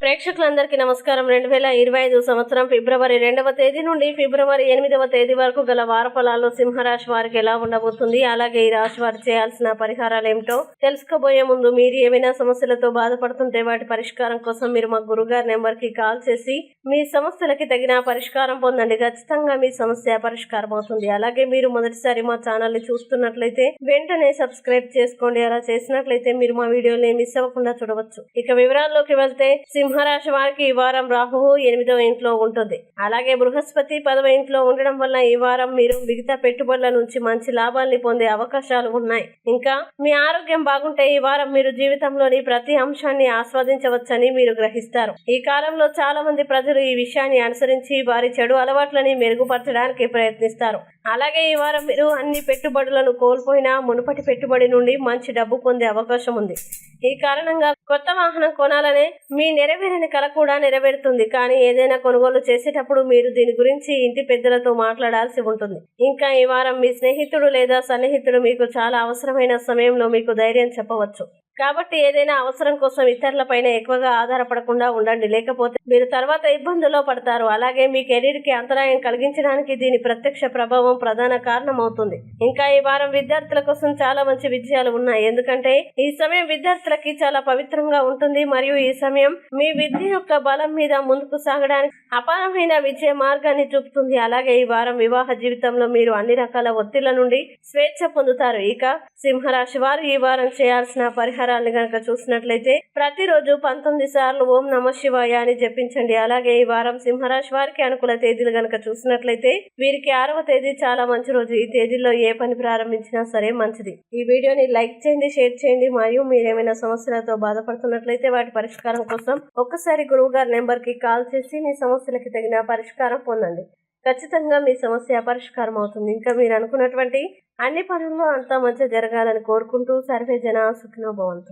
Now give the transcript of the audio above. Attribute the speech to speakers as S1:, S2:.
S1: ప్రేక్షకులందరికీ నమస్కారం. 2025 సంవత్సరం ఫిబ్రవరి 2వ తేదీ నుండి ఫిబ్రవరి 8వ తేదీ వరకు గల వార ఫలాల్లో సింహరాశి వారికి ఎలా ఉండబోతుంది, అలాగే ఈ రాశి వారు చేయాల్సిన పరిహారాలు ఏమిటో తెలుసుకోబోయే ముందు మీరు ఏమైనా సమస్యలతో బాధపడుతుంటే వాటి పరిష్కారం కోసం మీరు మా గురుగారి నెంబర్ కి కాల్ చేసి మీ సమస్యలకి తగిన పరిష్కారం పొందండి. ఖచ్చితంగా మీ సమస్య పరిష్కారం అవుతుంది. అలాగే మీరు మొదటిసారి మా ఛానల్ ని చూస్తున్నట్లయితే వెంటనే సబ్స్క్రైబ్ చేసుకోండి. అలా చేసినట్లయితే మీరు మా వీడియోని మిస్ అవ్వకుండా చూడవచ్చు. ఇక వివరాల్లోకి వెళ్తే సింహరాశి వారికి ఈ వారం రాహువు 8వ ఇంట్లో ఉంటుంది. అలాగే బృహస్పతి 10వ ఇంట్లో ఉండడం వల్ల ఈ వారం మీరు మిగతా పెట్టుబడుల నుంచి మంచి లాభాల్ని పొందే అవకాశాలు ఉన్నాయి. ఇంకా మీ ఆరోగ్యం బాగుంటే ఈ వారం మీరు జీవితంలోని ప్రతి అంశాన్ని ఆస్వాదించవచ్చని మీరు గ్రహిస్తారు. ఈ కాలంలో చాలా మంది ప్రజలు ఈ విషయాన్ని అనుసరించి వారి చెడు అలవాట్లని మెరుగుపరచడానికి ప్రయత్నిస్తారు. అలాగే ఈ వారం మీరు అన్ని పెట్టుబడులను కోల్పోయినా మునుపటి పెట్టుబడి నుండి మంచి డబ్బు పొందే అవకాశం ఉంది. ఈ కారణంగా కొత్త వాహనం కొనాలనే మీ నెరవేరని కల కూడా నెరవేరుతుంది. కానీ ఏదైనా కొనుగోలు చేసేటప్పుడు మీరు దీని గురించి ఇంటి పెద్దలతో మాట్లాడాల్సి ఉంటుంది. ఇంకా ఈ వారం మీ స్నేహితుడు లేదా సన్నిహితుడు మీకు చాలా అవసరమైన సమయంలో మీకు ధైర్యం చెప్పవచ్చు. కాబట్టి ఏదైనా అవసరం కోసం ఇతరులపైన ఎక్కువగా ఆధారపడకుండా ఉండండి, లేకపోతే మీరు తర్వాత ఇబ్బందుల్లో పడతారు. అలాగే మీ కెరీర్ కి అంతరాయం కలిగించడానికి దీని ప్రత్యక్ష ప్రభావం ప్రధాన కారణం అవుతుంది. ఇంకా ఈ వారం విద్యార్థుల కోసం చాలా మంచి విజయాలు ఉన్నాయి. ఎందుకంటే ఈ సమయం విద్యార్థులకి చాలా పవిత్రంగా ఉంటుంది మరియు ఈ సమయం మీ విద్య యొక్క బలం మీద ముందుకు సాగడానికి అపారమైన విజయ మార్గాన్ని చూపుతుంది. అలాగే ఈ వారం వివాహ జీవితంలో మీరు అన్ని రకాల ఒత్తిళ్ల నుండి స్వేచ్ఛ పొందుతారు. ఇక సింహరాశి వారు ఈ వారం చేయాల్సిన పరిహారాలను గనక చూసినట్లయితే ప్రతిరోజు 19 సార్లు ఓం నమః శివాయ అని జపించండి. అలాగే ఈ వారం సింహరాశి వారికి అనుకూల తేదీలు గనక చూసినట్లయితే వీరికి 6వ తేదీ చాలా మంచి రోజు. ఈ తేదీలో ఏ పని ప్రారంభించినా సరే మంచిది. ఈ వీడియోని లైక్ చేయండి, షేర్ చేయండి. మరియు మీరేమైనా సమస్యలతో బాధపడుతున్నట్లయితే వాటి పరిష్కారం కోసం ఒక్కసారి గురువు గారి నెంబర్ కి కాల్ చేసి మీ సమస్యలకి తగిన పరిష్కారం పొందండి. ఖచ్చితంగా మీ సమస్య పరిష్కారం అవుతుంది. ఇంకా మీరు అనుకున్నటువంటి అన్ని పనుల్లో అంతా మంచి జరగాలని కోరుకుంటూ సర్వే జన సుఖినో భవంతు.